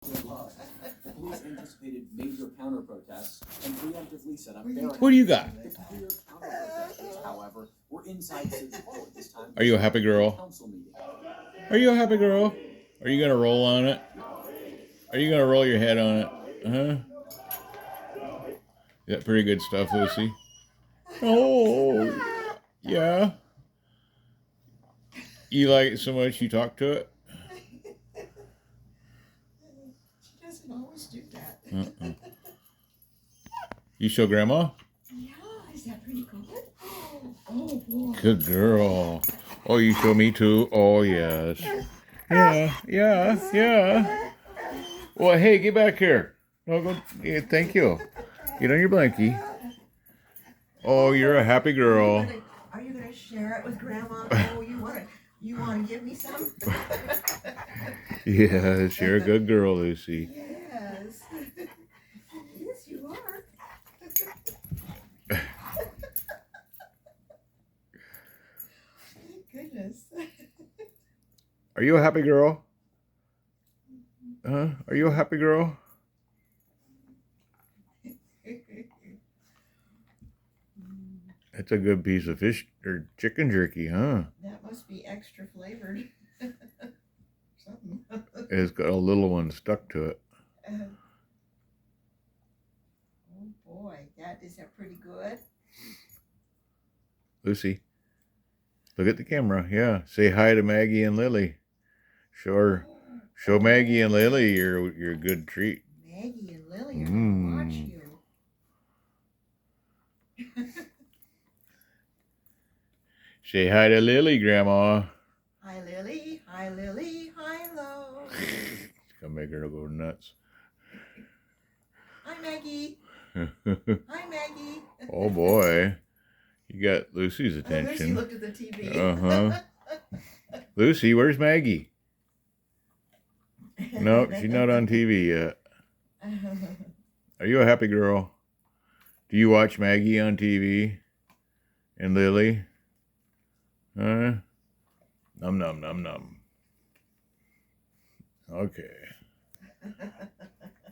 Police anticipated major counter protests and preemptively set up barricades. What do you got? The clear counter protesters, however, were inside City Hall at this time. Are you a happy girl? Council meeting. Are you a happy girl? Are you gonna roll on it? Are you gonna roll your head on it? Huh? Is that pretty good stuff, Lucy? Oh, yeah. You like it so much you talk to it? She doesn't always do that. You show Grandma? Yeah, is that pretty good? Oh, boy. Good girl. Oh, you show me too? Oh, yes. Yeah. Well, hey, get back here. No, go. Yeah, thank you. Get on your blankie. Oh, you're a happy girl. Are you gonna share it with Grandma? Oh, you wanna give me some? Yes, you're a good girl, Lucy. Yes. Yes, you are. Thank goodness. Are you a happy girl? Huh? Are you a happy girl? That's a good piece of fish or chicken jerky, huh? That must be extra flavored. Something. It's got a little one stuck to it. Oh boy, is that pretty good? Lucy, look at the camera. Yeah, say hi to Maggie and Lily. Show Maggie and Lily your good treat. Maggie and Lily are gonna watch you. Say hi to Lily, Grandma. Hi Lily, hi Lily, hi Lo. It's gonna make her go nuts. Hi Maggie. Hi Maggie. Oh boy, you got Lucy's attention. Lucy looked at the TV. Lucy, where's Maggie? No, she's not on TV yet. Are you a happy girl? Do you watch Maggie on TV? And Lily? Huh? Num num num num. Okay.